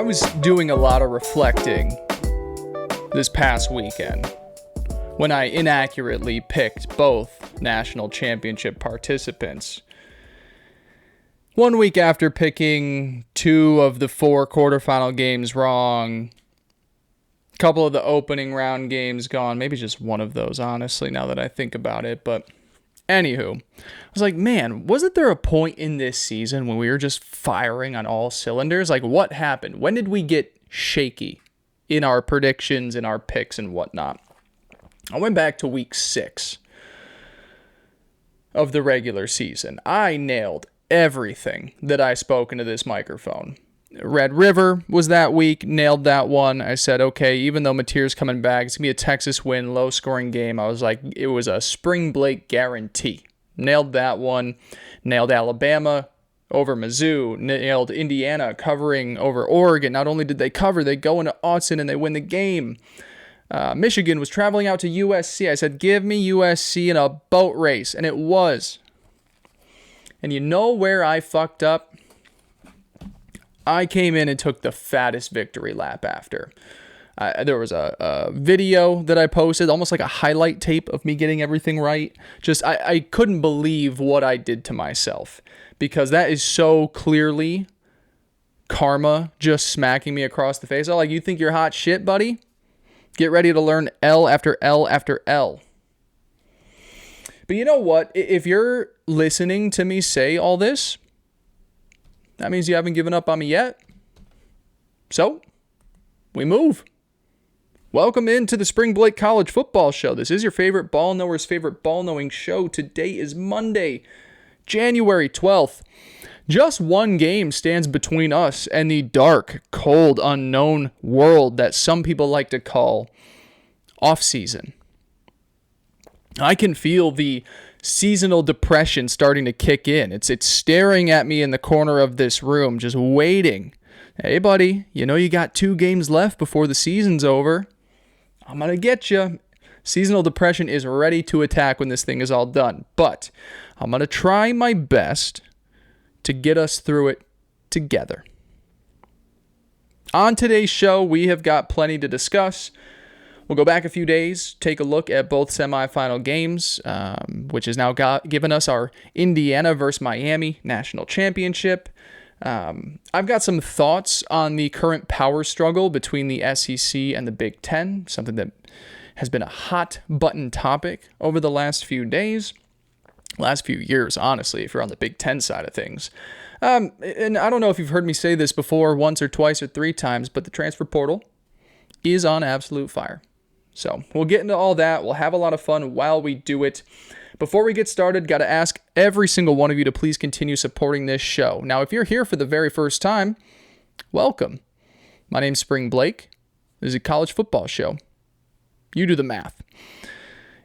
was doing a lot of reflecting this past weekend when I inaccurately picked both national championship participants. 1 week after picking 2 of the 4 quarterfinal games wrong, a couple of the opening round games gone, maybe just one of those, honestly, now that I think about it. But anywho, I was like, man, wasn't there a point in this season when we were just firing on all cylinders? Like, what happened? When did we get shaky in our predictions and our picks and whatnot? I went back to week 6 of the regular season. I nailed everything that I spoke into this microphone. Red River was that week, nailed that one. I said, okay, even though Mateer's coming back, it's going to be a Texas win, low-scoring game. I was like, it was a Spring Blake guarantee. Nailed that one. Nailed Alabama over Mizzou. Nailed Indiana covering over Oregon. Not only did they cover, they go into Autzen and they win the game. Michigan was traveling out to USC. I said, give me USC in a boat race, and it was. And you know where I fucked up? I came in and took the fattest victory lap after. There was a video that I posted, almost like a highlight tape of me getting everything right. Just, I couldn't believe what I did to myself, because that is so clearly karma just smacking me across the face. Oh, like, you think you're hot shit, buddy? Get ready to learn L after L after L. But you know what? If you're listening to me say all this, that means you haven't given up on me yet. So, we move. Welcome into the Spring Blake College Football Show. This is your favorite ball knower's favorite ball knowing show. Today is Monday, January 12th. Just one game stands between us and the dark, cold, unknown world that some people like to call off-season. I can feel the seasonal depression starting to kick in. It's staring at me in the corner of this room, just waiting. Hey, buddy, you know you got 2 games left before the season's over. I'm going to get you. Seasonal depression is ready to attack when this thing is all done. But I'm going to try my best to get us through it together. On today's show, we have got plenty to discuss. We'll go back a few days, take a look at both semifinal games, which has now given us our Indiana versus Miami national championship. I've got some thoughts on the current power struggle between the SEC and the Big Ten, something that has been a hot button topic over the last few days, last few years, honestly, if you're on the Big Ten side of things. And I don't know if you've heard me say this before once or twice or 3 times, but the transfer portal is on absolute fire. So we'll get into all that. We'll have a lot of fun while we do it. Before we get started, got to ask every single one of you to please continue supporting this show. Now, if you're here for the very first time, welcome. My name's Spring Blake. This is a college football show. You do the math.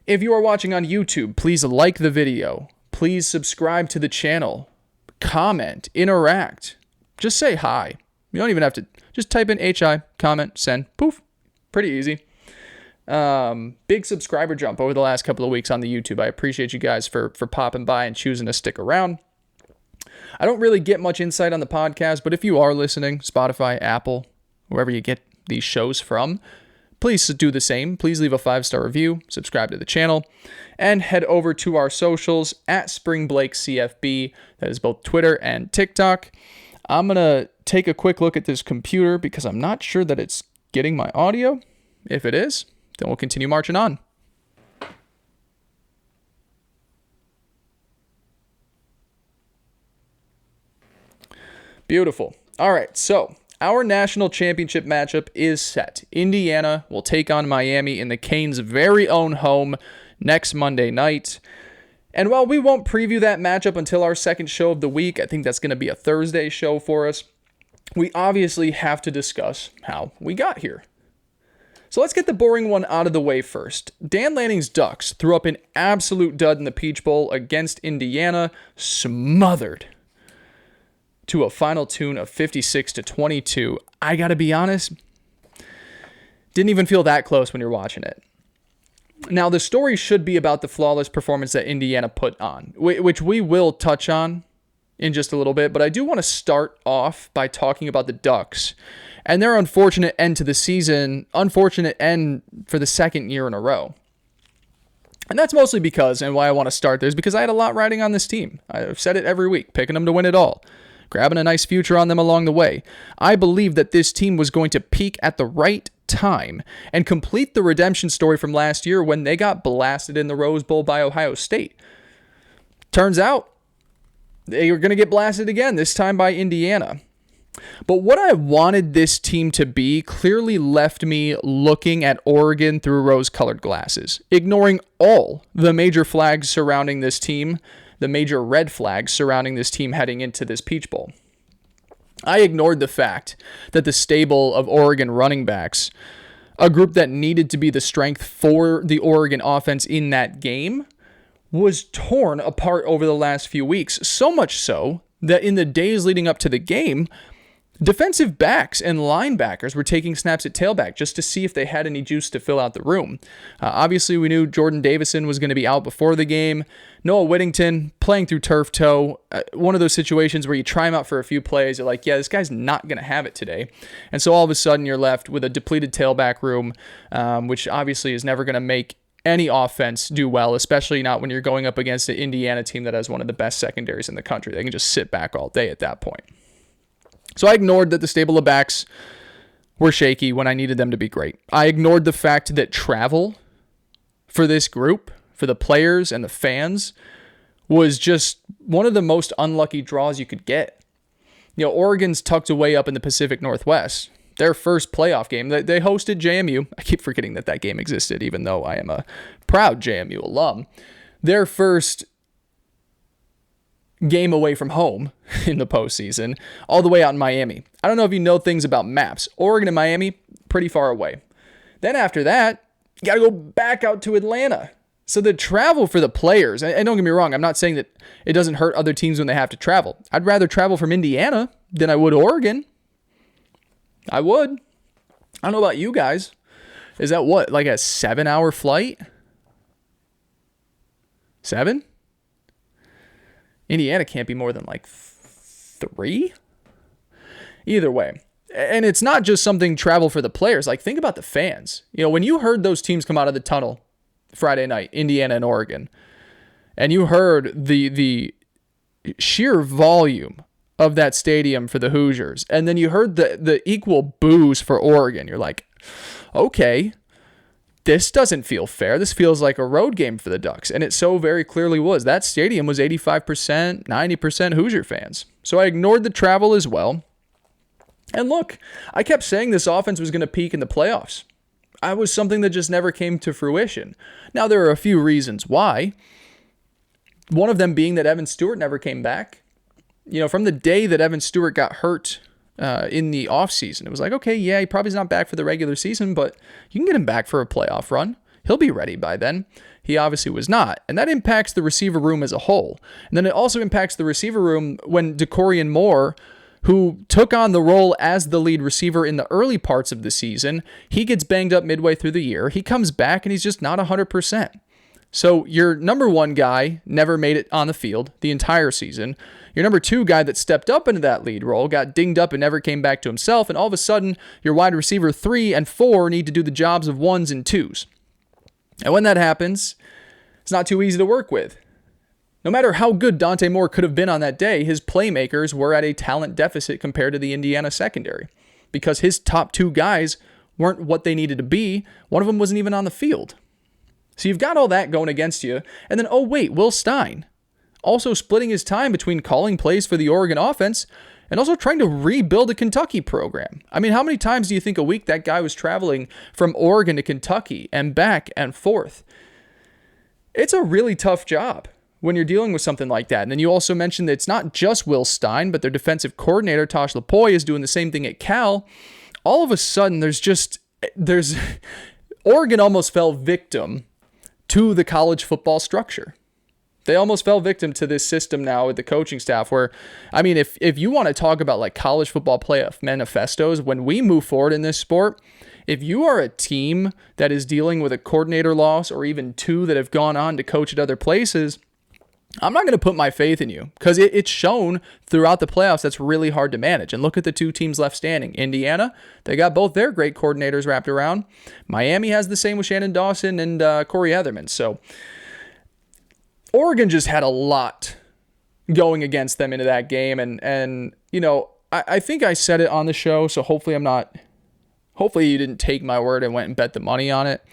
If you are watching on YouTube, please like the video. Please subscribe to the channel. Comment, interact. Just say hi. You don't even have to. Just type in HI, comment, send. Poof. Pretty easy. Big subscriber jump over the last couple of weeks on the YouTube. I appreciate you guys for popping by and choosing to stick around. I don't really get much insight on the podcast, but if you are listening, Spotify, Apple, wherever you get these shows from, please do the same. Please leave a 5-star review, subscribe to the channel, and head over to our socials at SpringBlakeCFB. That is both Twitter and TikTok. I'm going to take a quick look at this computer because I'm not sure that it's getting my audio. If it is, then we'll continue marching on. Beautiful. All right, so our national championship matchup is set. Indiana will take on Miami in the Canes' very own home next Monday night. And while we won't preview that matchup until our second show of the week, I think that's going to be a Thursday show for us, we obviously have to discuss how we got here. So let's get the boring one out of the way first. Dan Lanning's Ducks threw up an absolute dud in the Peach Bowl against Indiana, smothered to a final tune of 56-22. I gotta be honest, didn't even feel that close when you're watching it. Now, the story should be about the flawless performance that Indiana put on, which we will touch on in just a little bit, but I do want to start off by talking about the Ducks and their unfortunate end to the season, unfortunate end for the second year in a row. And that's mostly because, and why I want to start there, is because I had a lot riding on this team. I've said it every week, picking them to win it all, grabbing a nice future on them along the way. I believe that this team was going to peak at the right time and complete the redemption story from last year when they got blasted in the Rose Bowl by Ohio State. Turns out, they were going to get blasted again, this time by Indiana. But what I wanted this team to be clearly left me looking at Oregon through rose-colored glasses, ignoring all the major flags surrounding this team, the major red flags surrounding this team heading into this Peach Bowl. I ignored the fact that the stable of Oregon running backs, a group that needed to be the strength for the Oregon offense in that game, was torn apart over the last few weeks, so much so that in the days leading up to the game, defensive backs and linebackers were taking snaps at tailback just to see if they had any juice to fill out the room. Obviously, we knew Jordan Davison was going to be out before the game. Noah Whittington playing through turf toe. One of those situations where you try him out for a few plays. You're like, yeah, this guy's not going to have it today. And so all of a sudden you're left with a depleted tailback room, which obviously is never going to make any offense do well, especially not when you're going up against an Indiana team that has one of the best secondaries in the country. They can just sit back all day at that point. So I ignored that the stable of backs were shaky when I needed them to be great. I ignored the fact that travel for this group, for the players and the fans, was just one of the most unlucky draws you could get. You know, Oregon's tucked away up in the Pacific Northwest. Their first playoff game, they hosted JMU. I keep forgetting that game existed, even though I am a proud JMU alum. Their first game away from home in the postseason, all the way out in Miami. I don't know if you know things about maps. Oregon and Miami, pretty far away. Then after that, you got to go back out to Atlanta. So the travel for the players, and don't get me wrong, I'm not saying that it doesn't hurt other teams when they have to travel. I'd rather travel from Indiana than I would Oregon. I would. I don't know about you guys. Is that what, like a 7-hour flight? 7? Indiana can't be more than like 3? Either way. And it's not just something travel for the players. Like, think about the fans. You know, when you heard those teams come out of the tunnel Friday night, Indiana and Oregon, and you heard the sheer volume of that stadium for the Hoosiers, and then you heard the equal boos for Oregon, you're like, okay, this doesn't feel fair. This feels like a road game for the Ducks, and it so very clearly was. That stadium was 85%, 90% Hoosier fans. So I ignored the travel as well. And look, I kept saying this offense was going to peak in the playoffs. I was something that just never came to fruition. Now, there are a few reasons why. One of them being that Evan Stewart never came back. You know, from the day that Evan Stewart got hurt in the offseason, it was like, okay, yeah, he probably's not back for the regular season, but you can get him back for a playoff run. He'll be ready by then. He obviously was not. And that impacts the receiver room as a whole. And then it also impacts the receiver room when DeCorian Moore, who took on the role as the lead receiver in the early parts of the season, he gets banged up midway through the year. He comes back and he's just not 100%. So your number one guy never made it on the field the entire season. Your number two guy that stepped up into that lead role got dinged up and never came back to himself. And all of a sudden, your wide receiver 3 and 4 need to do the jobs of 1s and 2s. And when that happens, it's not too easy to work with. No matter how good Dante Moore could have been on that day, his playmakers were at a talent deficit compared to the Indiana secondary because his top 2 guys weren't what they needed to be. One of them wasn't even on the field. So you've got all that going against you. And then, oh wait, Will Stein also splitting his time between calling plays for the Oregon offense and also trying to rebuild a Kentucky program. I mean, how many times do you think a week that guy was traveling from Oregon to Kentucky and back and forth? It's a really tough job when you're dealing with something like that. And then you also mentioned that it's not just Will Stein, but their defensive coordinator, Tosh Lapoy, is doing the same thing at Cal. All of a sudden, there's Oregon almost fell victim to the college football structure. They almost fell victim to this system now with the coaching staff where, I mean, if you want to talk about like college football playoff manifestos, when we move forward in this sport, if you are a team that is dealing with a coordinator loss or even 2 that have gone on to coach at other places, I'm not going to put my faith in you because it's shown throughout the playoffs that's really hard to manage. And look at the two teams left standing. Indiana, they got both their great coordinators wrapped around. Miami has the same with Shannon Dawson and Corey Etherman. So Oregon just had a lot going against them into that game. And you know, I think I said it on the show, so hopefully you didn't take my word and went and bet the money on it.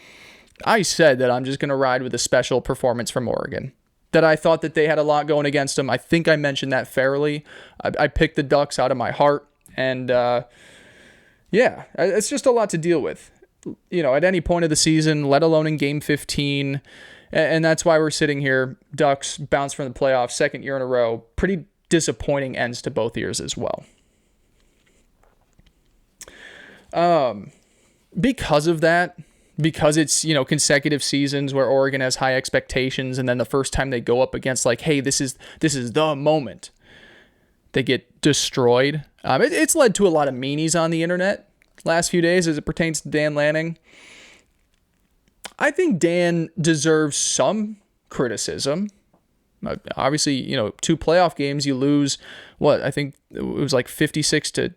I said that I'm just going to ride with a special performance from Oregon. That I thought that they had a lot going against them. I think I mentioned that fairly. I picked the Ducks out of my heart. And, yeah, it's just a lot to deal with. You know, at any point of the season, let alone in Game 15. And that's why we're sitting here. Ducks bounce from the playoffs, second year in a row. Pretty disappointing ends to both years as well. Because of that, because it's, you know, consecutive seasons where Oregon has high expectations, and then the first time they go up against, like, hey, this is the moment, they get destroyed. It's led to a lot of meanies on the internet last few days as it pertains to Dan Lanning. I think Dan deserves some criticism. Obviously, you know, 2 playoff games, you lose, I think it was like 56 to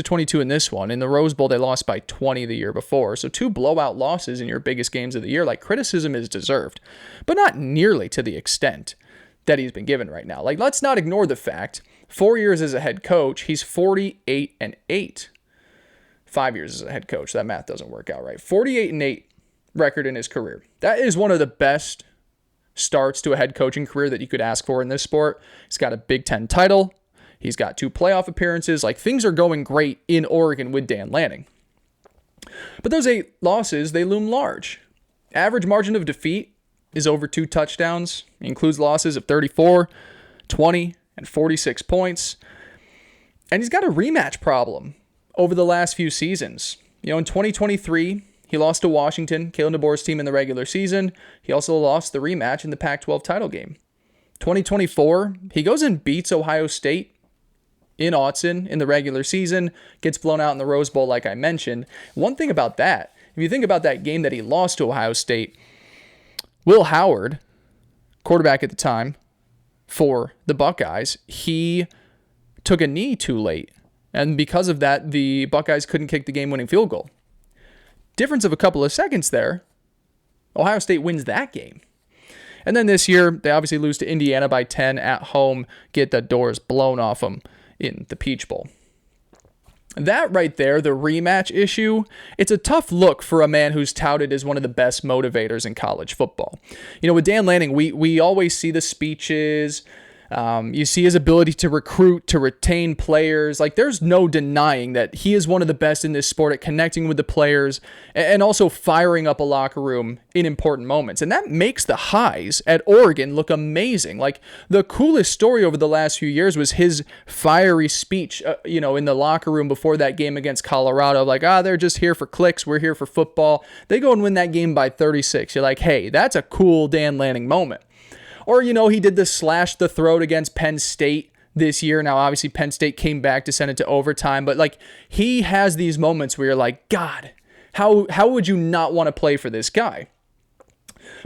22 in this one. In the Rose Bowl, they lost by 20 the year before. So 2 blowout losses in your biggest games of the year. Like, criticism is deserved, but not nearly to the extent that he's been given right now. Like, let's not ignore the fact 4 years as a head coach, he's 48-8. 5 years as a head coach. That math doesn't work out right. 48-8 record in his career. That is one of the best starts to a head coaching career that you could ask for in this sport. He's got a Big Ten title. He's got 2 playoff appearances. Like, things are going great in Oregon with Dan Lanning. But those 8 losses, they loom large. Average margin of defeat is over 2 touchdowns. It includes losses of 34, 20, and 46 points. And he's got a rematch problem over the last few seasons. You know, in 2023, he lost to Washington, Kalen DeBoer's team in the regular season. He also lost the rematch in the Pac-12 title game. 2024, he goes and beats Ohio State in Autzen in the regular season, gets blown out in the Rose Bowl like I mentioned. One thing about that, if you think about that game that he lost to Ohio State, Will Howard, quarterback at the time for the Buckeyes, he took a knee too late. And because of that, the Buckeyes couldn't kick the game-winning field goal. Difference of a couple of seconds there, Ohio State wins that game. And then this year, they obviously lose to Indiana by 10 at home, get the doors blown off them in the Peach Bowl. That right there, the rematch issue, it's a tough look for a man who's touted as one of the best motivators in college football. You know, with Dan Lanning, we always see the speeches. You see his ability to recruit, to retain players. Like, there's no denying that he is one of the best in this sport at connecting with the players and also firing up a locker room in important moments. And that makes the highs at Oregon look amazing. Like, the coolest story over the last few years was his fiery speech, in the locker room before that game against Colorado. Like, they're just here for clicks. We're here for football. They go and win that game by 36. You're like, hey, that's a cool Dan Lanning moment. Or, he did the slash the throat against Penn State this year. Now, obviously, Penn State came back to send it to overtime. But, like, he has these moments where you're like, God, how would you not want to play for this guy?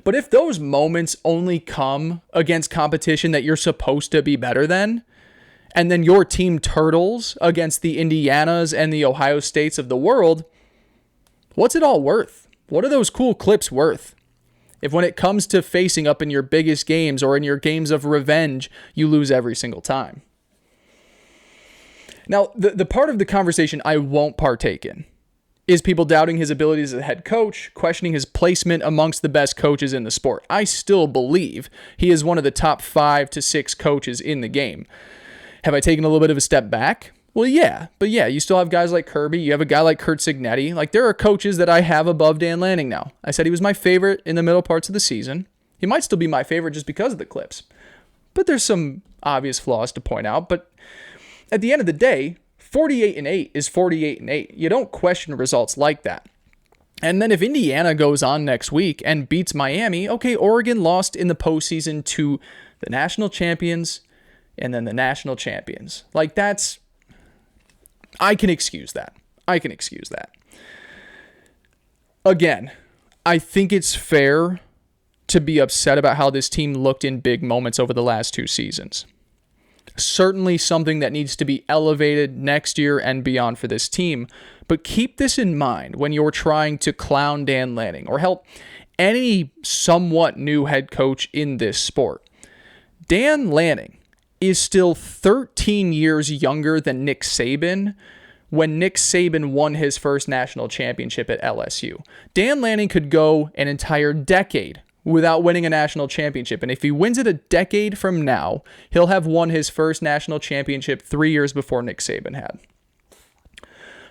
But if those moments only come against competition that you're supposed to be better than, and then your team turtles against the Indianas and the Ohio States of the world, what's it all worth? What are those cool clips worth? If when it comes to facing up in your biggest games or in your games of revenge, you lose every single time. Now, the part of the conversation I won't partake in is people doubting his abilities as a head coach, questioning his placement amongst the best coaches in the sport. I still believe he is one of the top 5 to 6 coaches in the game. Have I taken a little bit of a step back? Well, yeah. But yeah, you still have guys like Kirby. You have a guy like Kurt Cignetti. Like, there are coaches that I have above Dan Lanning now. I said he was my favorite in the middle parts of the season. He might still be my favorite just because of the clips. But there's some obvious flaws to point out. But at the end of the day, 48-8 is 48-8. You don't question results like that. And then if Indiana goes on next week and beats Miami, okay, Oregon lost in the postseason to the national champions and then the national champions. Like, I can excuse that. Again, I think it's fair to be upset about how this team looked in big moments over the last 2 seasons. Certainly something that needs to be elevated next year and beyond for this team. But keep this in mind when you're trying to clown Dan Lanning or help any somewhat new head coach in this sport. Dan Lanning is still 13 years younger than Nick Saban when Nick Saban won his first national championship at LSU. Dan Lanning could go an entire decade without winning a national championship. And if he wins it a decade from now, he'll have won his first national championship 3 years before Nick Saban had.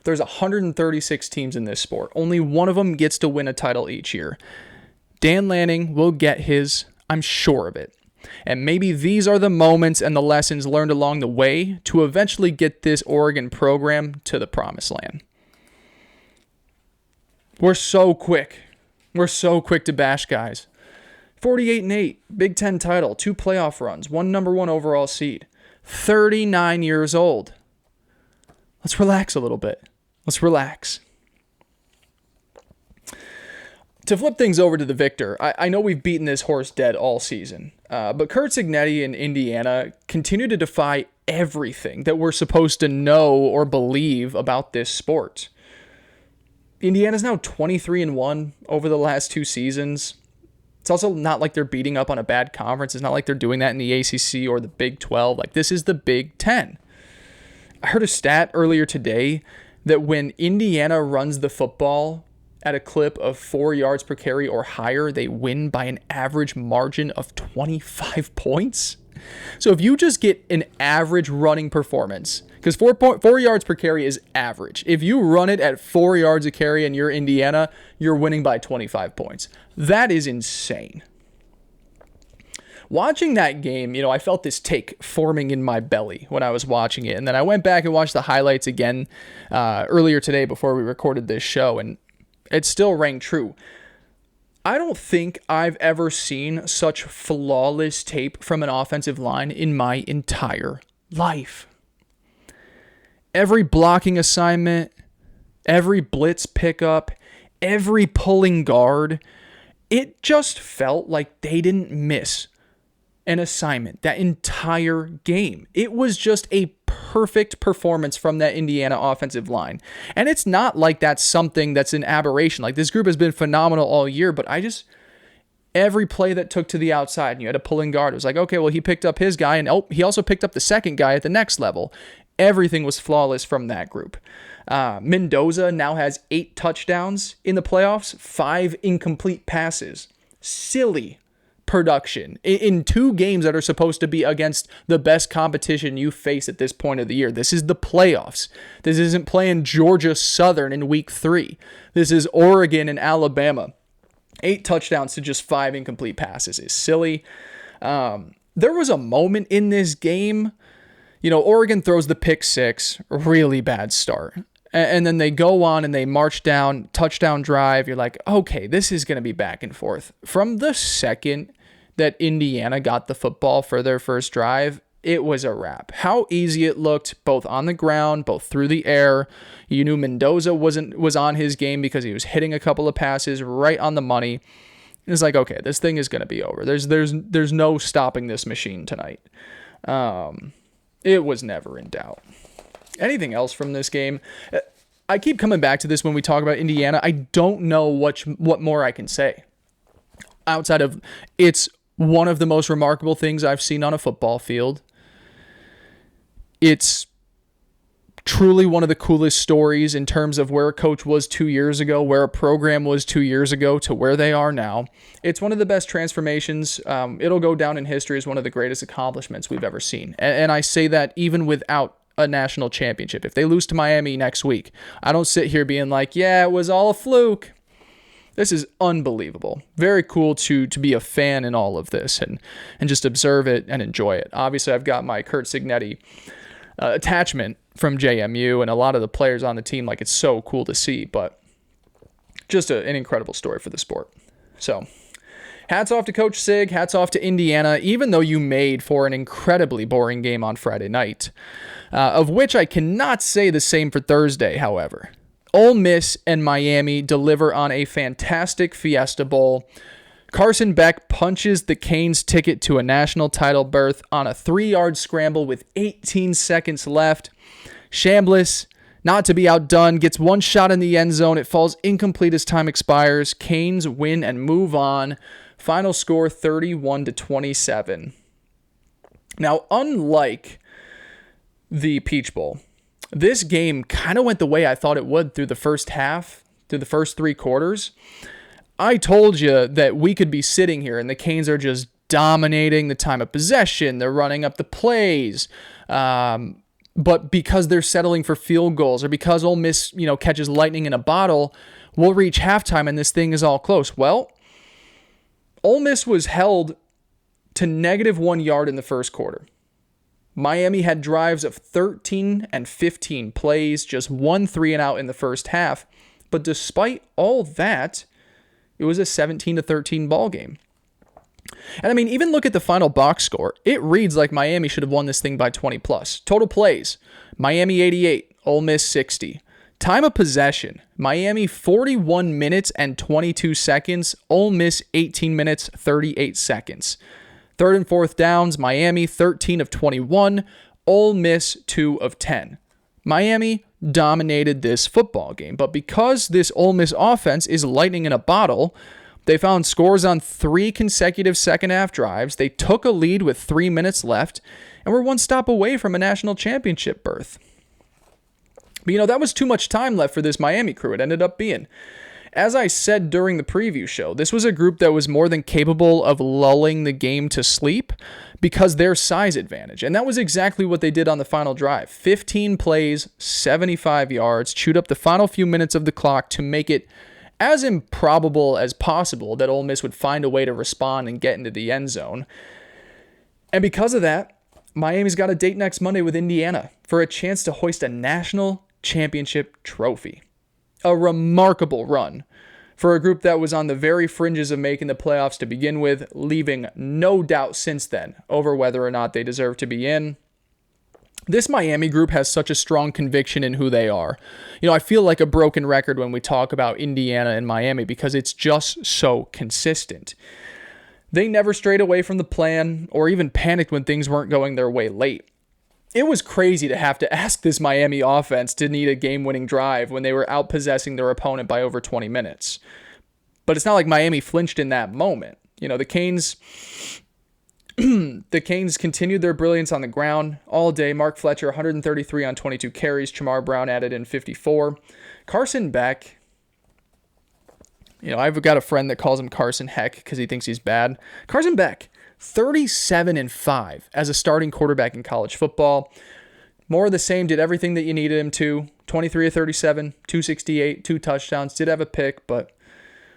There's 136 teams in this sport. Only one of them gets to win a title each year. Dan Lanning will get his, I'm sure of it. And maybe these are the moments and the lessons learned along the way to eventually get this Oregon program to the promised land. We're so quick. We're so quick to bash guys. 48-8, Big Ten title, 2 playoff runs, 1 number 1 overall seed, 39 years old. Let's relax a little bit. Let's relax. To flip things over to the victor, I know we've beaten this horse dead all season, but Curt Cignetti in Indiana continue to defy everything that we're supposed to know or believe about this sport. Indiana's now 23-1 over the last 2 seasons. It's also not like they're beating up on a bad conference. It's not like they're doing that in the ACC or the Big 12. Like, this is the Big 10. I heard a stat earlier today that when Indiana runs the football at a clip of 4 yards per carry or higher, they win by an average margin of 25 points. So if you just get an average running performance, because 4 yards per carry is average. If you run it at 4 yards a carry and you're Indiana, you're winning by 25 points. That is insane. Watching that game, I felt this take forming in my belly when I was watching it. And then I went back and watched the highlights again earlier today before we recorded this show, and it still rang true. I don't think I've ever seen such flawless tape from an offensive line in my entire life. Every blocking assignment, every blitz pickup, every pulling guard, it just felt like they didn't miss an assignment that entire game. It was just a perfect performance from that Indiana offensive line. And it's not like that's something that's an aberration. Like, this group has been phenomenal all year, but every play that took to the outside and you had a pulling guard, it was like, okay, well, he picked up his guy, and he also picked up the second guy at the next level. Everything was flawless from that group. Mendoza now has 8 touchdowns in the playoffs, 5 incomplete passes. Silly production in 2 games that are supposed to be against the best competition you face at this point of the year. This is the playoffs. This isn't playing Georgia Southern in week 3. This is Oregon and Alabama. 8 touchdowns to just 5 incomplete passes is silly. There was a moment in this game, Oregon throws the pick 6, really bad start. And then they go on and they march down, touchdown drive. You're like, okay, this is going to be back and forth. From the second that Indiana got the football for their first drive, it was a wrap. How easy it looked, both on the ground, both through the air. You knew Mendoza was on his game because he was hitting a couple of passes right on the money. It's like, okay, this thing is going to be over. There's no stopping this machine tonight. It was never in doubt. Anything else from this game? I keep coming back to this when we talk about Indiana. I don't know what more I can say. Outside of, it's one of the most remarkable things I've seen on a football field. It's truly one of the coolest stories in terms of where a coach was 2 years ago, where a program was 2 years ago to where they are now. It's one of the best transformations. It'll go down in history as one of the greatest accomplishments we've ever seen. And I say that even without a national championship. If they lose to Miami next week, I don't sit here being like, yeah, it was all a fluke. This is unbelievable. Very cool to be a fan in all of this and just observe it and enjoy it. Obviously, I've got my Curt Cignetti attachment from JMU and a lot of the players on the team. Like, it's so cool to see, but just an incredible story for the sport. So hats off to Coach Sig, hats off to Indiana, even though you made for an incredibly boring game on Friday night, of which I cannot say the same for Thursday, however. Ole Miss and Miami deliver on a fantastic Fiesta Bowl. Carson Beck punches the Canes' ticket to a national title berth on a 3-yard scramble with 18 seconds left. Chambliss, not to be outdone, gets one shot in the end zone. It falls incomplete as time expires. Canes win and move on. Final score 31-27. Now, unlike the Peach Bowl, this game kind of went the way I thought it would through the first half, through the first 3 quarters. I told you that we could be sitting here and the Canes are just dominating the time of possession. They're running up the plays. But because they're settling for field goals, or because Ole Miss, catches lightning in a bottle, we'll reach halftime and this thing is all close. Well, Ole Miss was held to -1 yard in the first quarter. Miami had drives of 13 and 15 plays, just 1 3-and-out in the first half. But despite all that, it was a 17-13 ball game. And I mean, even look at the final box score. It reads like Miami should have won this thing by 20 plus. Total plays, Miami 88, Ole Miss 60. Time of possession, Miami 41 minutes and 22 seconds, Ole Miss 18 minutes, 38 seconds. Third and fourth downs, Miami 13 of 21, Ole Miss 2 of 10. Miami dominated this football game, but because this Ole Miss offense is lightning in a bottle, they found scores on 3 consecutive second half drives. They took a lead with 3 minutes left and were one stop away from a national championship berth. But that was too much time left for this Miami crew. It ended up being. As I said during the preview show, this was a group that was more than capable of lulling the game to sleep because their size advantage. And that was exactly what they did on the final drive. 15 plays, 75 yards, chewed up the final few minutes of the clock to make it as improbable as possible that Ole Miss would find a way to respond and get into the end zone. And because of that, Miami's got a date next Monday with Indiana for a chance to hoist a national championship trophy. A remarkable run for a group that was on the very fringes of making the playoffs to begin with, leaving no doubt since then over whether or not they deserve to be in. This Miami group has such a strong conviction in who they are. I feel like a broken record when we talk about Indiana and Miami because it's just so consistent. They never strayed away from the plan or even panicked when things weren't going their way late. It was crazy to have to ask this Miami offense to need a game-winning drive when they were outpossessing their opponent by over 20 minutes. But it's not like Miami flinched in that moment. The Canes continued their brilliance on the ground all day. Mark Fletcher, 133 on 22 carries. Chamar Brown added in 54. Carson Beck, I've got a friend that calls him Carson Heck because he thinks he's bad. Carson Beck, 37-5 as a starting quarterback in college football. More of the same, did everything that you needed him to. 23 of 37, 268, 2 touchdowns, did have a pick, but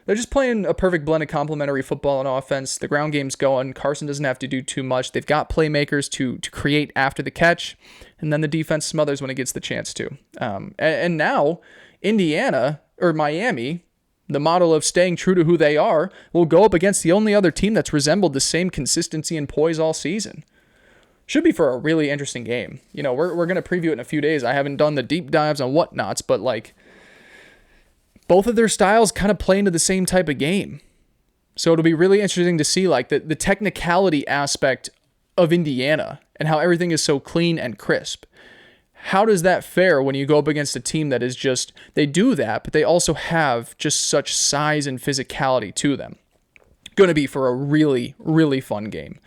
they're just playing a perfect blend of complementary football and offense. The ground game's going. Carson doesn't have to do too much. They've got playmakers to create after the catch, and then the defense smothers when it gets the chance to. And now, Miami, the model of staying true to who they are, will go up against the only other team that's resembled the same consistency and poise all season. Should be for a really interesting game. We're going to preview it in a few days. I haven't done the deep dives on whatnots, but both of their styles kind of play into the same type of game. So it'll be really interesting to see the technicality aspect of Indiana and how everything is so clean and crisp. How does that fare when you go up against a team that is just, they do that, but they also have just such size and physicality to them? Going to be for a really, really fun game.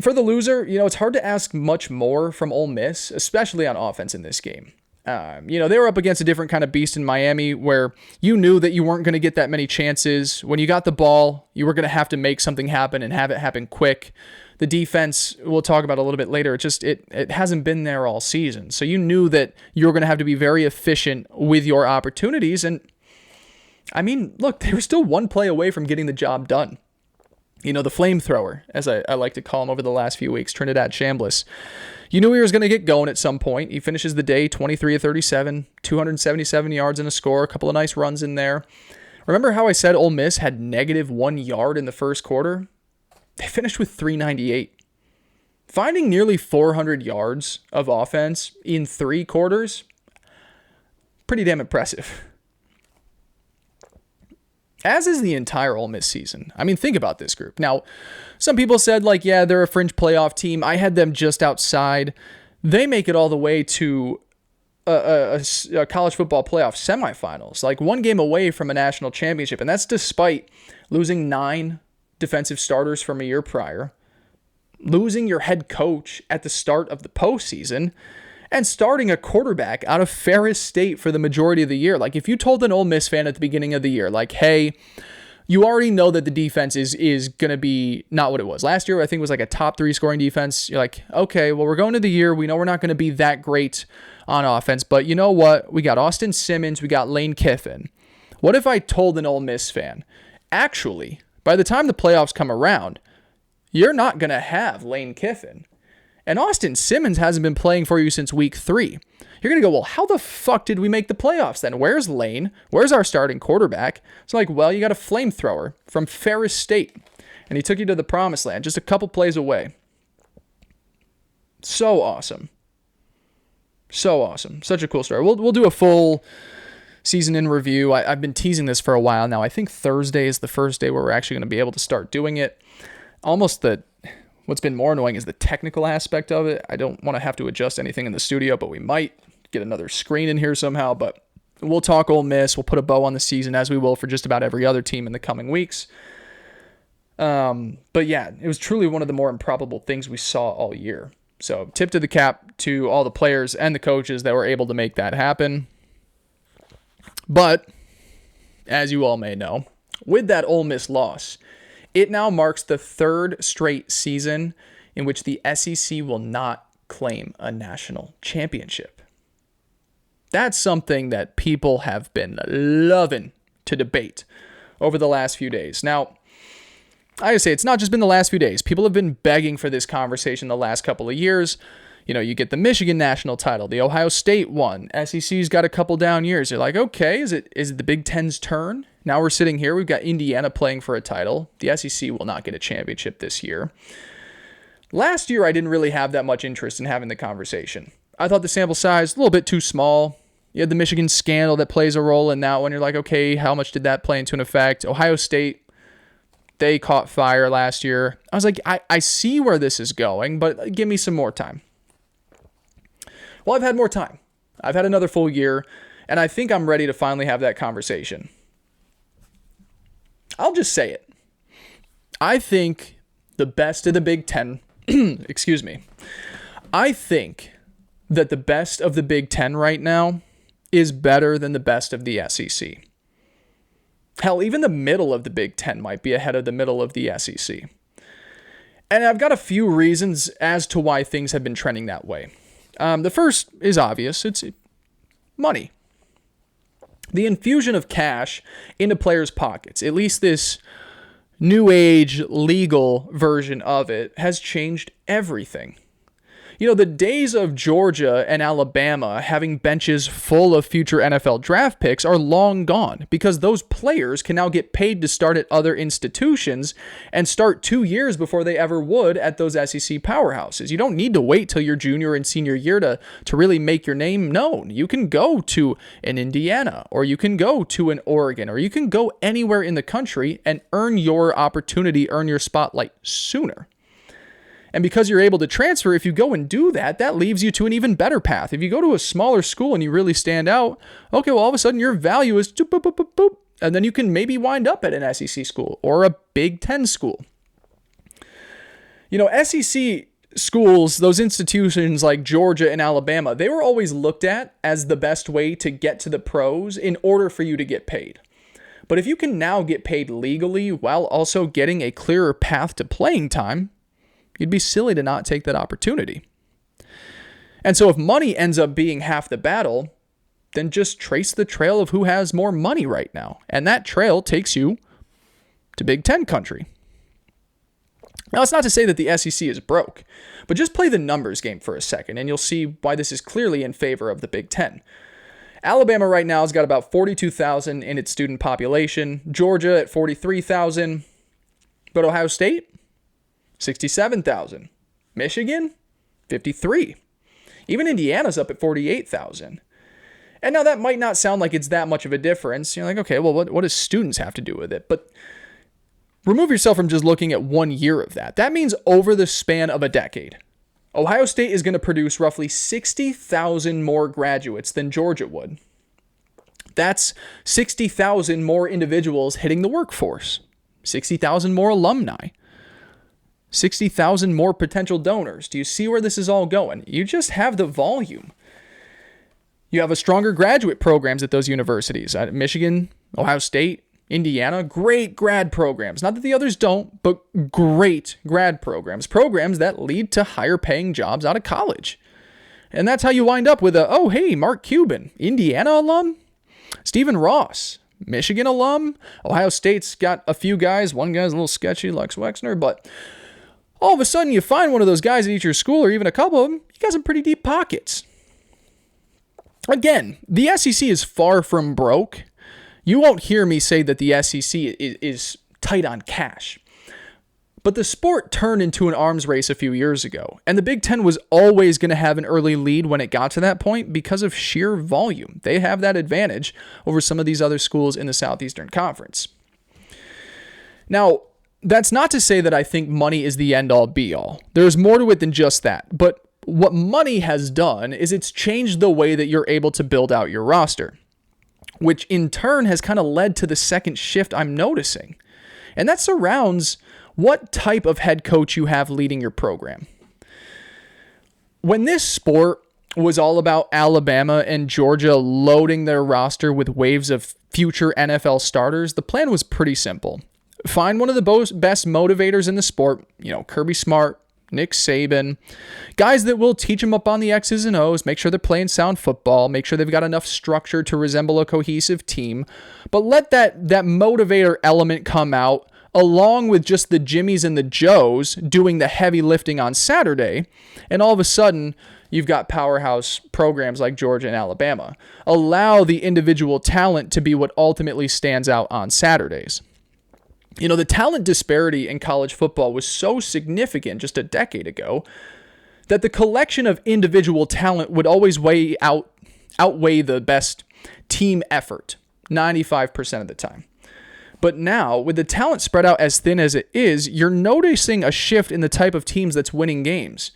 For the loser, it's hard to ask much more from Ole Miss, especially on offense in this game. They were up against a different kind of beast in Miami where you knew that you weren't going to get that many chances. When you got the ball, you were going to have to make something happen and have it happen quick. The defense, we'll talk about a little bit later, it hasn't been there all season. So you knew that you were going to have to be very efficient with your opportunities. And, look, they were still one play away from getting the job done. The flamethrower, as I like to call him over the last few weeks, Trinidad Chambliss. You knew he was going to get going at some point. He finishes the day 23 of 37, 277 yards and a score, a couple of nice runs in there. Remember how I said Ole Miss had -1 yard in the first quarter? They finished with 398. Finding nearly 400 yards of offense in 3 quarters, pretty damn impressive. as is the entire Ole Miss season. I mean, think about this group. Now, some people said, like, yeah, they're a fringe playoff team. I had them just outside. They make it all the way to a college football playoff semifinals, like one game away from a national championship. And that's despite losing 9 defensive starters from a year prior, losing your head coach at the start of the postseason, and starting a quarterback out of Ferris State for the majority of the year. Like, if you told an Ole Miss fan at the beginning of the year, like, hey, you already know that the defense is going to be not what it was. Last year, I think it was like a top 3 scoring defense. You're like, okay, well, we're going to the year. We know we're not going to be that great on offense, but you know what? We got Austin Simmons. We got Lane Kiffin. What if I told an Ole Miss fan, actually, by the time the playoffs come around, you're not going to have Lane Kiffin, and Austin Simmons hasn't been playing for you since week 3. You're going to go, well, how the fuck did we make the playoffs then? Where's Lane? Where's our starting quarterback? It's like, well, you got a flamethrower from Ferris State, and he took you to the promised land just a couple plays away. So awesome. So awesome. Such a cool story. We'll do a full season in review. I've been teasing this for a while now. I think Thursday is the first day where we're actually going to be able to start doing it. What's been more annoying is the technical aspect of it. I don't want to have to adjust anything in the studio, but we might get another screen in here somehow. But we'll talk Ole Miss. We'll put a bow on the season, as we will for just about every other team in the coming weeks. But yeah, it was truly one of the more improbable things we saw all year. So tip to the cap to all the players and the coaches that were able to make that happen. But as you all may know, with that Ole Miss loss, it now marks the 3rd straight season in which the SEC will not claim a national championship. That's something that people have been loving to debate over the last few days. Now, I gotta say, it's not just been the last few days. People have been begging for this conversation the last couple of years. You know, you get the Michigan national title, the Ohio State one, SEC's got a couple down years. You're like, okay, is it the Big Ten's turn? Now we're sitting here, we've got Indiana playing for a title. The SEC will not get a championship this year. Last year, I didn't really have that much interest in having the conversation. I thought the sample size a little bit too small. You had the Michigan scandal that plays a role in that one. You're like, okay, how much did that play into an effect? Ohio State, they caught fire last year. I was like, I see where this is going, but give me some more time. Well, I've had more time. I've had another full year, and I think I'm ready to finally have that conversation. I'll just say it. I think the best of the Big Ten, excuse me, I think that the best of the Big Ten right now is better than the best of the SEC. Hell, even the middle of the Big Ten might be ahead of the middle of the SEC. And I've got a few reasons as to why things have been trending that way. The first is obvious. It's money. The infusion of cash into players' pockets, at least this new age legal version of it, has changed everything. You know, the days of Georgia and Alabama having benches full of future NFL draft picks are long gone because those players can now get paid to start at other institutions and start 2 years before they ever would at those SEC powerhouses. You don't need to wait till your junior and senior year to really make your name known. You can go to an Indiana, or you can go to an Oregon, or you can go anywhere in the country and earn your opportunity, earn your spotlight sooner. And because you're able to transfer, if you go and do that, that leaves you to an even better path. If you go to a smaller school and you really stand out, okay, well, all of a sudden your value is boop, boop, boop, boop, boop, and then you can maybe wind up at an SEC school or a Big Ten school. You know, SEC schools, those institutions like Georgia and Alabama, they were always looked at as the best way to get to the pros in order for you to get paid. But if you can now get paid legally while also getting a clearer path to playing time, you'd be silly to not take that opportunity. And so if money ends up being half the battle, then just trace the trail of who has more money right now. And that trail takes you to Big Ten country. Now, it's not to say that the SEC is broke, but just play the numbers game for a second, and you'll see why this is clearly in favor of the Big Ten. Alabama right now has got about 42,000 in its student population. Georgia at 43,000. But Ohio State, 67,000. Michigan, 53. Even Indiana's up at 48,000. And now that might not sound like it's that much of a difference. You're like, okay, well, what does students have to do with it? But remove yourself from just looking at 1 year of that. That means over the span of a decade, Ohio State is going to produce roughly 60,000 more graduates than Georgia would. That's 60,000 more individuals hitting the workforce, 60,000 more alumni, 60,000 more potential donors. Do you see where this is all going? You just have the volume. You have a stronger graduate programs at those universities. Michigan, Ohio State, Indiana, great grad programs. Not that the others don't, but great grad programs. Programs that lead to higher paying jobs out of college. And that's how you wind up with Mark Cuban, Indiana alum, Stephen Ross, Michigan alum. Ohio State's got a few guys. One guy's a little sketchy, Lex Wexner, but all of a sudden you find one of those guys at each of your school, or even a couple of them, you got some pretty deep pockets. Again, the SEC is far from broke. You won't hear me say that the SEC is tight on cash. But the sport turned into an arms race a few years ago, and the Big Ten was always going to have an early lead when it got to that point because of sheer volume. They have that advantage over some of these other schools in the Southeastern Conference. Now, that's not to say that I think money is the end-all be-all. There's more to it than just that. But what money has done is it's changed the way that you're able to build out your roster, which in turn has kind of led to the second shift I'm noticing. And that surrounds what type of head coach you have leading your program. When this sport was all about Alabama and Georgia loading their roster with waves of future NFL starters, the plan was pretty simple. Find one of the best motivators in the sport, Kirby Smart, Nick Saban, guys that will teach them up on the X's and O's, make sure they're playing sound football, make sure they've got enough structure to resemble a cohesive team, but let that motivator element come out along with just the Jimmies and the Joes doing the heavy lifting on Saturday, and all of a sudden, you've got powerhouse programs like Georgia and Alabama. Allow the individual talent to be what ultimately stands out on Saturdays. The talent disparity in college football was so significant just a decade ago that the collection of individual talent would always outweigh the best team effort 95% of the time. But now, with the talent spread out as thin as it is, you're noticing a shift in the type of teams that's winning games.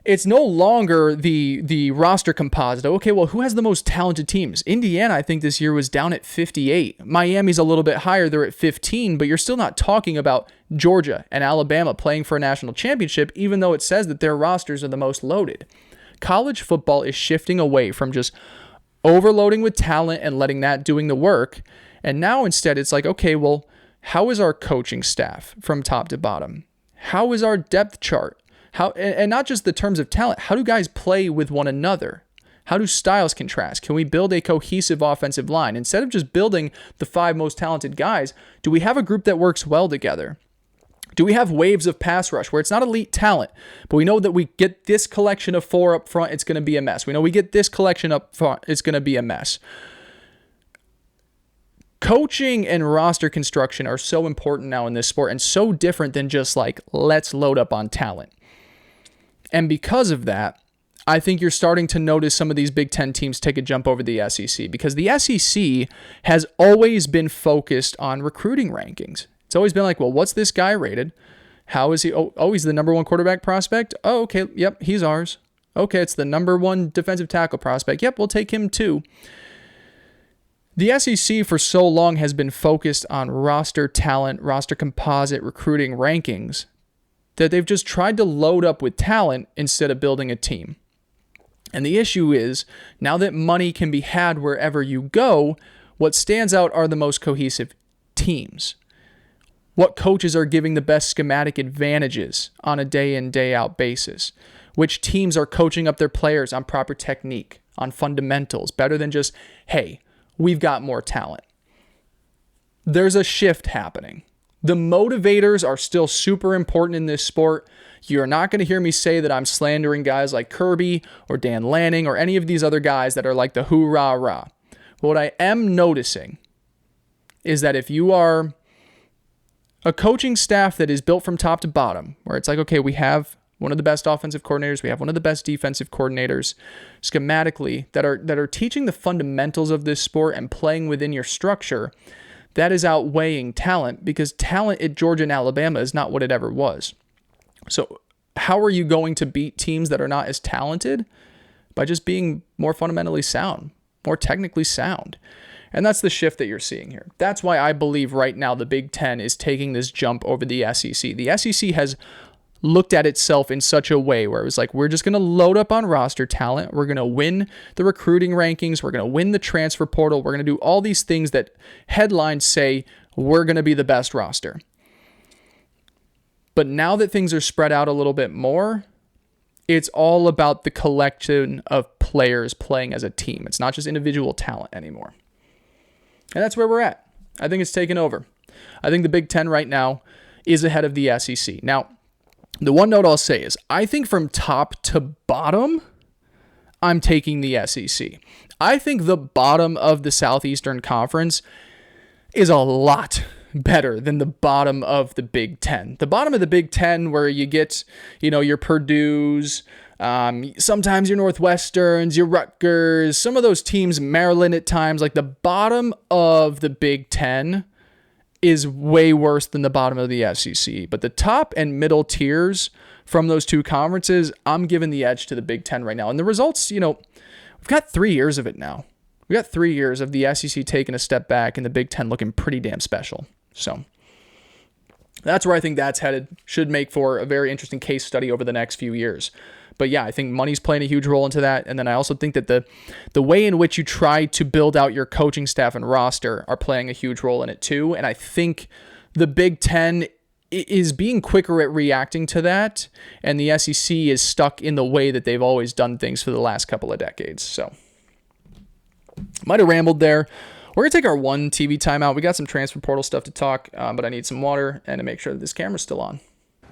It's no longer the roster composite. Okay, well, who has the most talented teams? Indiana, I think this year was down at 58. Miami's a little bit higher. They're at 15, but you're still not talking about Georgia and Alabama playing for a national championship, even though it says that their rosters are the most loaded. College football is shifting away from just overloading with talent and letting that doing the work. And now instead it's like, okay, well, how is our coaching staff from top to bottom? How is our depth chart? And not just the terms of talent, how do guys play with one another? How do styles contrast? Can we build a cohesive offensive line? Instead of just building the 5 most talented guys, do we have a group that works well together? Do we have waves of pass rush where it's not elite talent, but we know that we get this collection of 4 up front, it's going to be a mess. We know we get this collection up front, it's going to be a mess. Coaching and roster construction are so important now in this sport and so different than just like, let's load up on talent. And because of that, I think you're starting to notice some of these Big Ten teams take a jump over the SEC because the SEC has always been focused on recruiting rankings. It's always been like, well, what's this guy rated? How is he? Oh, he's the number 1 quarterback prospect. Oh, okay. Yep, he's ours. Okay, it's the number 1 defensive tackle prospect. Yep, we'll take him too. The SEC for so long has been focused on roster talent, roster composite recruiting rankings that they've just tried to load up with talent instead of building a team. And the issue is, now that money can be had wherever you go, what stands out are the most cohesive teams. What coaches are giving the best schematic advantages on a day-in, day-out basis? Which teams are coaching up their players on proper technique, on fundamentals, better than just, hey, we've got more talent. There's a shift happening. The motivators are still super important in this sport. You're not going to hear me say that I'm slandering guys like Kirby or Dan Lanning or any of these other guys that are like the hoorah-rah. But what I am noticing is that if you are a coaching staff that is built from top to bottom, where it's like, okay, we have one of the best offensive coordinators. We have one of the best defensive coordinators schematically that are teaching the fundamentals of this sport and playing within your structure. That is outweighing talent, because talent at Georgia and Alabama is not what it ever was. So how are you going to beat teams that are not as talented? By just being more fundamentally sound, more technically sound. And that's the shift that you're seeing here. That's why I believe right now the Big Ten is taking this jump over the SEC. The SEC has looked at itself in such a way where it was like, we're just going to load up on roster talent. We're going to win the recruiting rankings. We're going to win the transfer portal. We're going to do all these things that headlines say we're going to be the best roster. But now that things are spread out a little bit more, it's all about the collection of players playing as a team. It's not just individual talent anymore. And that's where we're at. I think it's taken over. I think the Big Ten right now is ahead of the SEC. Now, the one note I'll say is, I think from top to bottom, I'm taking the SEC. I think the bottom of the Southeastern Conference is a lot better than the bottom of the Big Ten. The bottom of the Big Ten, where you get, your Purdue's, sometimes your Northwesterns, your Rutgers, some of those teams, Maryland at times, like the bottom of the Big Ten is way worse than the bottom of the SEC. But the top and middle tiers from those two conferences, I'm giving the edge to the Big Ten right now. And the results, we've got 3 years of it now. We got 3 years of the SEC taking a step back and the Big Ten looking pretty damn special. So that's where I think that's headed. Should make for a very interesting case study over the next few years. But yeah, I think money's playing a huge role into that. And then I also think that the way in which you try to build out your coaching staff and roster are playing a huge role in it too. And I think the Big Ten is being quicker at reacting to that. And the SEC is stuck in the way that they've always done things for the last couple of decades. So might have rambled there. We're going to take our one TV timeout. We got some transfer portal stuff to talk, but I need some water and to make sure that this camera's still on.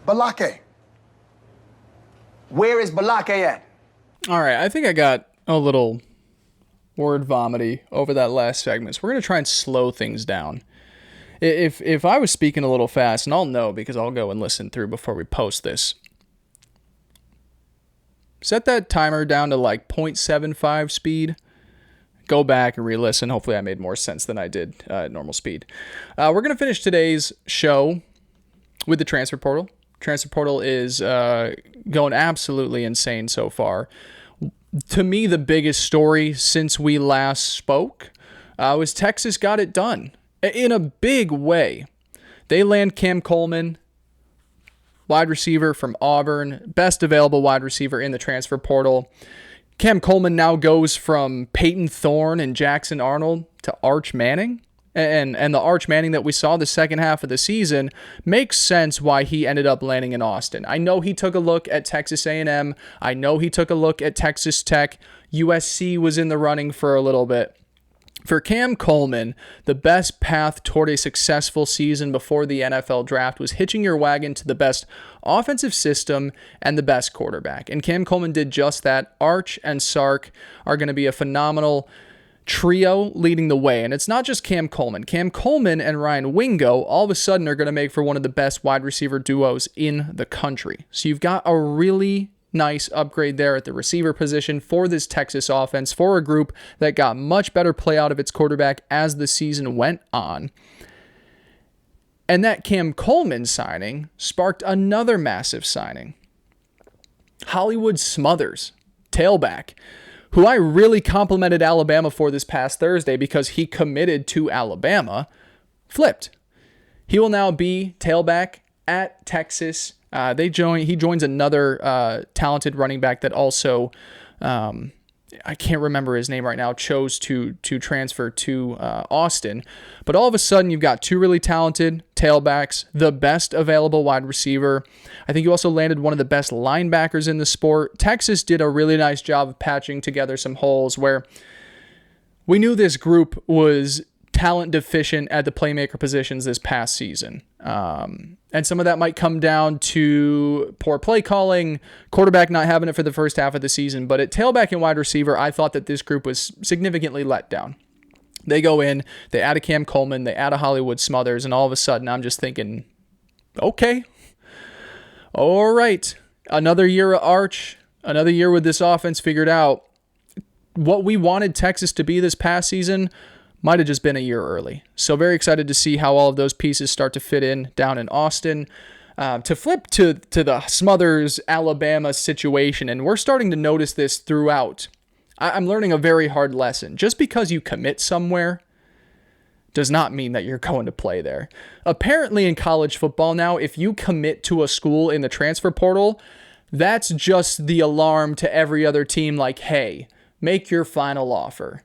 Balake. Where is Balake at? All right, I think I got a little word vomity over that last segment, so we're going to try and slow things down. If I was speaking a little fast, and I'll know because I'll go and listen through before we post this, set that timer down to like 0.75 speed. Go back and re-listen. Hopefully I made more sense than I did at normal speed. We're going to finish today's show with the transfer portal. Transfer portal is going absolutely insane so far. To me, the biggest story since we last spoke was Texas got it done in a big way. They land Cam Coleman, wide receiver from Auburn, best available wide receiver in the transfer portal. Cam Coleman now goes from Peyton Thorne and Jackson Arnold to Arch Manning. And the Arch Manning that we saw the second half of the season makes sense why he ended up landing in Austin. I know he took a look at Texas A&M. I know he took a look at Texas Tech. USC was in the running for a little bit. For Cam Coleman, the best path toward a successful season before the NFL draft was hitching your wagon to the best offensive system and the best quarterback. And Cam Coleman did just that. Arch and Sark are going to be a phenomenal trio leading the way. And it's not just Cam Coleman. Cam Coleman and Ryan Wingo all of a sudden are going to make for one of the best wide receiver duos in the country. So you've got a really nice upgrade there at the receiver position for this Texas offense, for a group that got much better play out of its quarterback as the season went on. And that Cam Coleman signing sparked another massive signing. Hollywood Smothers, tailback, who I really complimented Alabama for this past Thursday because he committed to Alabama, flipped. He will now be tailback at Texas. He joins another talented running back that also, I can't remember his name right now, chose to transfer to Austin. But all of a sudden, you've got two really talented tailbacks, the best available wide receiver. I think you also landed one of the best linebackers in the sport. Texas did a really nice job of patching together some holes where we knew this group was talent deficient at the playmaker positions this past season. And some of that might come down to poor play calling, quarterback not having it for the first half of the season. But at tailback and wide receiver, I thought that this group was significantly let down. They go in, they add a Cam Coleman, they add a Hollywood Smothers, and all of a sudden I'm just thinking, okay, all right. another year of Arch, another year with this offense figured out. What we wanted Texas to be this past season might have just been a year early. So very excited to see how all of those pieces start to fit in down in Austin. To flip to the Smothers, Alabama situation, and we're starting to notice this throughout. I'm learning a very hard lesson. Just because you commit somewhere does not mean that you're going to play there. Apparently in college football now, if you commit to a school in the transfer portal, that's just the alarm to every other team like, hey, make your final offer.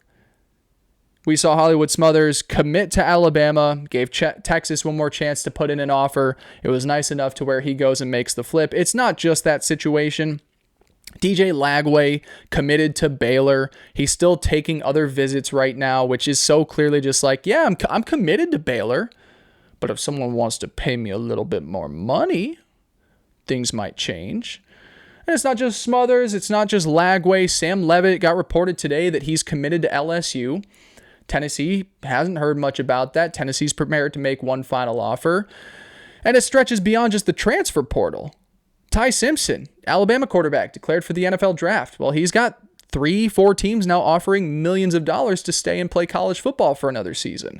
We saw Hollywood Smothers commit to Alabama, gave Texas one more chance to put in an offer. It was nice enough to where he goes and makes the flip. It's not just that situation. DJ Lagway committed to Baylor. He's still taking other visits right now, which is so clearly just like, yeah, I'm committed to Baylor. But if someone wants to pay me a little bit more money, things might change. And it's not just Smothers. It's not just Lagway. Sam Levitt got reported today that he's committed to LSU. Tennessee hasn't heard much about that. Tennessee's prepared to make one final offer. And it stretches beyond just the transfer portal. Ty Simpson, Alabama quarterback, declared for the NFL draft. Well, he's got 3-4 teams now offering millions of dollars to stay and play college football for another season.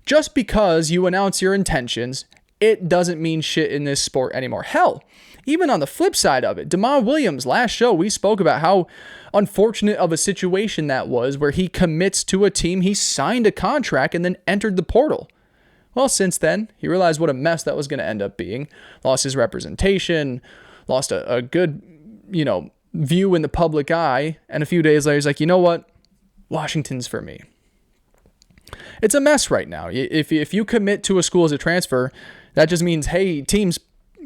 Just because you announce your intentions, it doesn't mean shit in this sport anymore. Hell, even on the flip side of it, Damon Williams, last show, we spoke about how unfortunate of a situation that was where he commits to a team, he signed a contract and then entered the portal. Well, since then, he realized what a mess that was going to end up being. Lost his representation, lost a good, view in the public eye. And a few days later, he's like, you know what? Washington's for me. It's a mess right now. If you commit to a school as a transfer, that just means, hey, teams,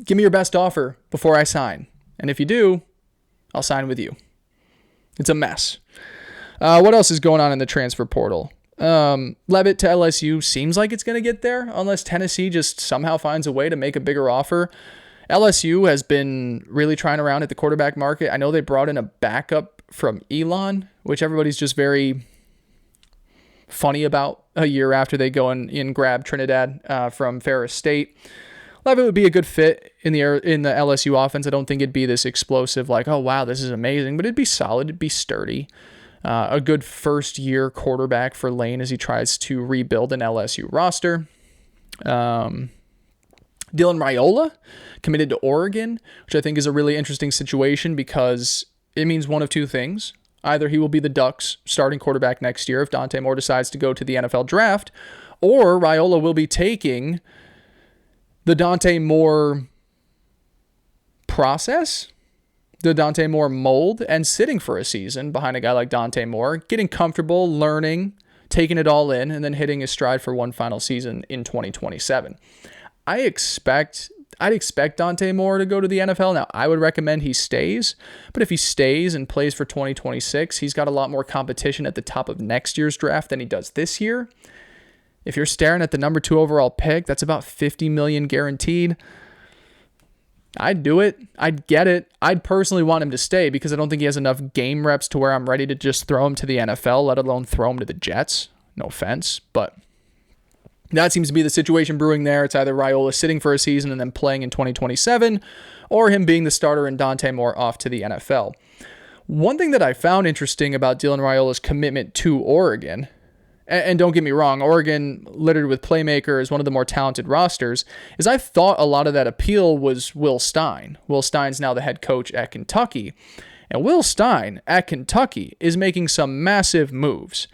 give me your best offer before I sign. And if you do, I'll sign with you. It's a mess. What else is going on in the transfer portal? Levitt to LSU seems like it's going to get there unless Tennessee just somehow finds a way to make a bigger offer. LSU has been really trying around at the quarterback market. I know they brought in a backup from Elon, which everybody's just very funny about a year after they go and grab Trinidad from Ferris State. Levitt would be a good fit in the LSU offense. I don't think it'd be this explosive like, oh, wow, this is amazing, but it'd be solid. It'd be sturdy. A good first-year quarterback for Lane as he tries to rebuild an LSU roster. Dylan Raiola committed to Oregon, which I think is a really interesting situation because it means one of two things. Either he will be the Ducks' starting quarterback next year if Dante Moore decides to go to the NFL draft, or Raiola will be taking the Dante Moore process, the Dante Moore mold, and sitting for a season behind a guy like Dante Moore, getting comfortable, learning, taking it all in, and then hitting his stride for one final season in 2027. I'd expect Dante Moore to go to the NFL. Now, I would recommend he stays, but if he stays and plays for 2026, he's got a lot more competition at the top of next year's draft than he does this year. If you're staring at the number 2 overall pick, that's about $50 million guaranteed. I'd do it. I'd get it. I'd personally want him to stay because I don't think he has enough game reps to where I'm ready to just throw him to the NFL, let alone throw him to the Jets. No offense, but that seems to be the situation brewing there. It's either Raiola sitting for a season and then playing in 2027, or him being the starter and Dante Moore off to the NFL. One thing that I found interesting about Dylan Raiola's commitment to Oregon, and don't get me wrong, Oregon, littered with playmakers, one of the more talented rosters, is I thought a lot of that appeal was Will Stein. Will Stein's now the head coach at Kentucky. And Will Stein at Kentucky is making some massive moves.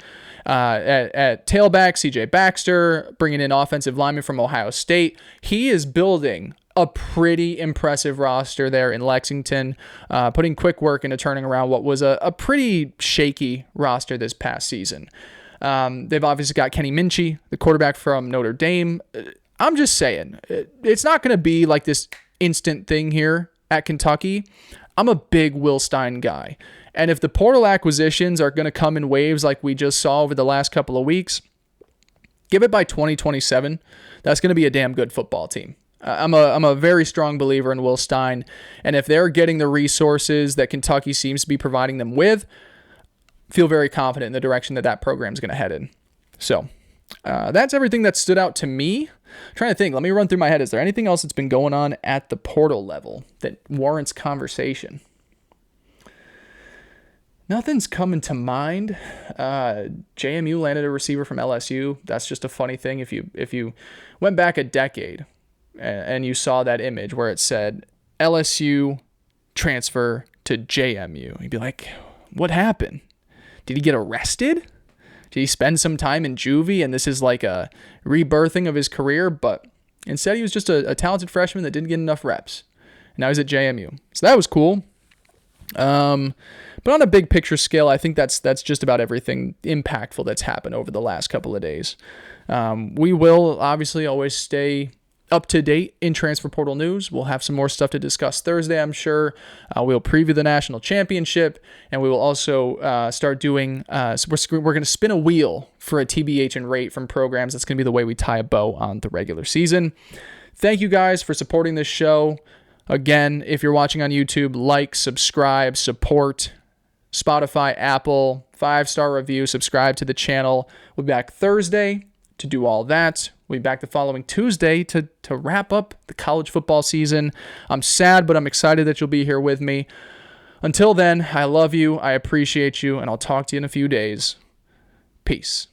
At tailback, CJ Baxter, bringing in offensive linemen from Ohio State. He is building a pretty impressive roster there in Lexington, putting quick work into turning around what was a pretty shaky roster this past season. They've obviously got Kenny Minchie, the quarterback from Notre Dame. I'm just saying, it's not going to be like this instant thing here at Kentucky. I'm a big Will Stein guy. And if the portal acquisitions are going to come in waves like we just saw over the last couple of weeks, give it by 2027. That's going to be a damn good football team. I'm a very strong believer in Will Stein. And if they're getting the resources that Kentucky seems to be providing them with, feel very confident in the direction that program's going to head in. So that's everything that stood out to me trying to think. Let me run through my head. Is there anything else that's been going on at the portal level that warrants conversation? Nothing's coming to mind. JMU landed a receiver from LSU. That's just a funny thing. If you went back a decade and you saw that image where it said LSU transfer to JMU, you'd be like, what happened? Did he get arrested? Did he spend some time in juvie and this is like a rebirthing of his career? But instead he was just a talented freshman that didn't get enough reps. And now he's at JMU. So that was cool. But on a big picture scale, I think that's just about everything impactful that's happened over the last couple of days. We will obviously always stay up to date in transfer portal news. We'll have some more stuff to discuss Thursday, I'm sure. We'll preview the national championship, and we will also start doing. So we're going to spin a wheel for a TBH and rate from programs. That's going to be the way we tie a bow on the regular season. Thank you guys for supporting this show. Again, if you're watching on YouTube, like, subscribe, support. Spotify, Apple, 5-star review, subscribe to the channel. We'll be back Thursday to do all that. We'll be back the following Tuesday to wrap up the college football season. I'm sad, but I'm excited that you'll be here with me. Until then, I love you, I appreciate you, and I'll talk to you in a few days. Peace.